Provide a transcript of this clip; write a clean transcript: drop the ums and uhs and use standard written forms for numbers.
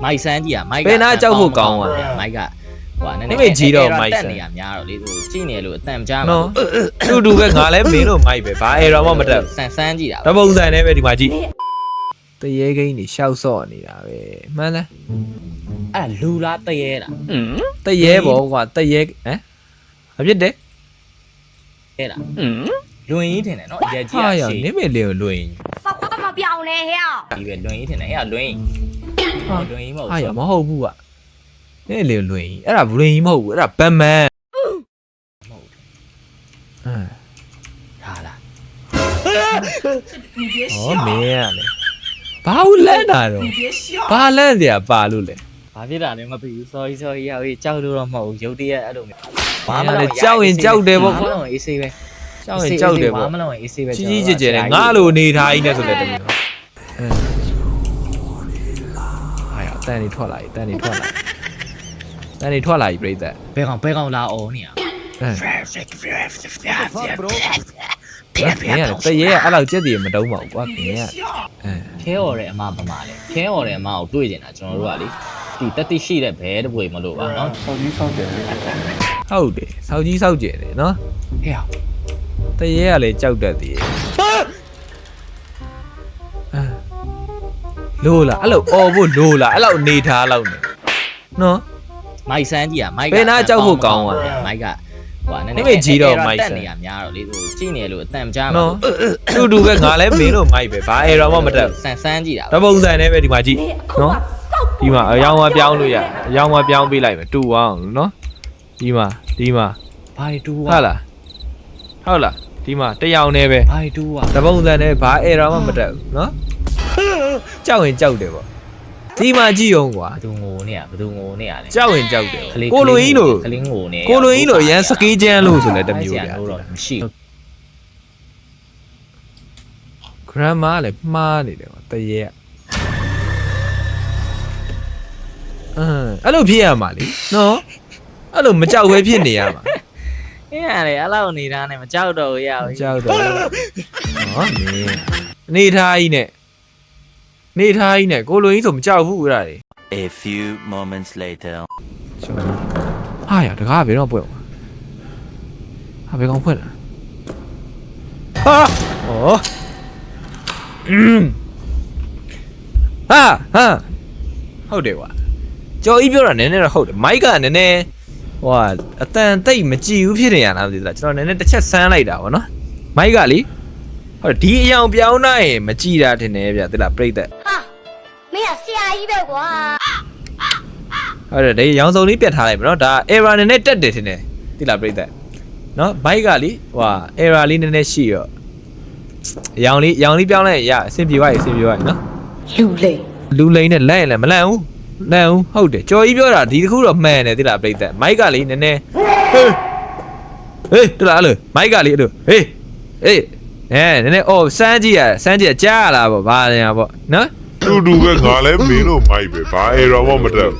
မိုက်ဆန်းကြီးอ่ะမိုက်က ဘယ်နာကြောက်ဖို့ကောင်းอ่ะ မိုက်ကဟိုနည်း နည်းမေးကြည့်တော့မိုက်ဆ တက် န်း နေရများတော့လေဟိုကြည့်နေလို့အတန်ကြားမှာ နော်တူပဲငါလည်းမင်းတို့မိုက်ပဲဘာအေရောမှမတက် ဆန်းကြည့်တာ တပုံစံနဲ့ပဲဒီမှာကြည့်တရေကိန်းနေရှောက်စော့နေတာပဲမှန်လား အဲ့လူလားတရေလား တရေပေါ့ကွာတရေဟမ်အဖြစ်တယ် အဲ့လားလွင်ကြီးထင်တယ်နော်အရက်ကြီး ဟာ อ่ะ ရနင်းမေလေးကိုလွင် sao có mà biểu này heo ဒီပဲလွင်ကြီးထင်တယ်အဲ့လွင်လွင်ကြီးမဟုတ် ဟာရမဟုတ်ဘူးကွာနင်းလေးလွင်အဲ့ဒါလွင်ကြီးမဟုတ်ဘူးအဲ့ဒါဘတ်မန်ဟာလား ဩမင်းရလေဘာလို့လန့်တာတော့ဘာလန့်เสียပါလို့လဲ ဘာဖြစ်တာလဲမသိဘူး sorry ရောက်ရေးကြောက်လို့တော့မဟုတ်ဘူးရုပ်တရက်အဲ့လိုမျိုး ကြောက်ရင်ကြောက်တယ်ပေါ့ ဘာမှမလုပ်အေးဆေးပဲ ကြောက်ရင်ကြောက်တယ်ပေါ့ ဘာမှမလုပ်အေးဆေးပဲ ကြီးကြီးကျယ်ကျယ်နဲ့ငါလိုအနေထားကြီးနဲ့ဆိုလည်းတမျိုးဟာရတန်နေထွက်လာပြီတန်နေထွက်လာပြီပြိတ္တ ဘဲကောင်လာအောင်နေရ မင်းကတရေအဲ့လောက်ကြက်တည်မတုံးပါဘူးကွာမင်းက ခဲော်တဲ့အမပမာလေခဲော်တဲ့အမကိုတွေ့နေတာကျွန်တော်တို့ကလေဒီတက်တိရှိတဲ့ဘဲတပွေမလို့ပါနော် ဟုတ်တယ်စောက်ကြီးစောက်ကျယ်တယ်နော် ဟဲ့ တရေကလည်းကြောက်တတ်သေးလိုလားအဲ့လိုအော်ဖို့လိုလားအဲ့လောက်နေထားလောက်နေနော် မိုက်ဆန်းကြီးอ่ะမိုက်က ဘယ်နာကြောက်ဖို့ကောင်းอ่ะ မိုက်ကဟိုနည်း နည်းမေးကြည့်တော့မိုက်ဆန်း တက်နေရများတော့လေဟိုကြည့်နေလို့အတန်ကြားမှာ နော်တူပဲငါလည်းမင်းတို့မိုက်ပဲဘာအေရောမှမတက် ဆန်းကြည့်တာ တပုံစံနဲ့ပဲဒီမှာကြည့်နော်ဒီမှာအယောင်မပြောင်းလို့ရအယောင်မပြောင်းပေးလိုက်မယ်တူအောင်နော်ဒီမှာ ဘာတွေတူ ဟုတ်လားဒီမှာတယောင်နဲ့ပဲ ဘာတွေတူอ่ะ တပုံစံနဲ့ဘာအေရောမှမတက်ဘူးနော်ကြောက်ရင်ကြောက်တယ်ပေါ့ဒီမှာကြည့်အောင်ကွာ ဘသူငိုနေရလဲ ကြောက်ရင်ကြောက်တယ်ကိုလိုင်းလို့ ကလေးငိုနေ ကိုလိုင်းလို့ရန်စကေးချမ်းလို့ဆိုလဲတမျိုးဗျာ တော့မရှိ grandma လည်းမှားနေတယ်ကွာတရေအဲ့လိုဖြစ်ရမှာလေနော်အဲ့လိုမကြောက်ပဲဖြစ်နေရမှာ အေးရတယ်အဲ့လောက်နေတာနဲ့မကြောက်တော့ဘူးရအောင် ကြောက်တော့ဟောမင်းနေထားကြီးနဲ့ကိုလိုကြီးဆိုမကြောက်ဘူးအဲ့ဒါတွေ A few moments later. ဟာရတကားဘယ်တော့ပွင့်ဟာဘယ်ကောင်ဖွင့်လာဟာဟုတ်တယ်ကွာကြော်ကြီးပြောတာနည်းနည်းတော့ဟုတ်တယ်မိုက်ကနည်းနည်းဟိုအတန်တိတ်မကြည့်ဘူးဖြစ်နေရလားမသိဘူးလားကျွန်တော်နည်းနည်းတစ်ချက်ဆန်းလိုက်တာဗောနော်မိုက်ကလေဟုတ်ဒီအယောင်ပြောင်းနိုင်ရင်မကြည့်တာထင်တယ်ဗျသိလားပြိတ္တ ha mày à xe ấy đâu quá ဟုတ်တယ်ဒီရောင်စုံလေးပြတ်ထားလိုက်မယ်နော်ဒါ error နည်းနည်းတက်တယ်ထင်တယ်သိလားပြိတ္တနော်မိုက်ကလေဟို error လေးနည်းနည်းရှိတော့ရောင်လေးပြောင်းလိုက်ရအဆင်ပြေပါနော် လူလိန်နဲ့လန့်ရင်လည်းမလန့်ဘူးဟုတ်တယ်ကြော်ကြီးပြောတာဒီတခုတော့မှန်တယ်သိလားပြိတ္တမိုက်ကလေနည်းနည်းဟေးတလားအဲ့လိုမိုက်ကလေအဲ့လိုဟေးနည်းနည်းအော်စမ်းကြည့်ရကြားရလားဗောဘာလဲဗောနော် တူပဲငါလည်းမင်းတို့မိုက်ပဲဘာအေရောမှမတက်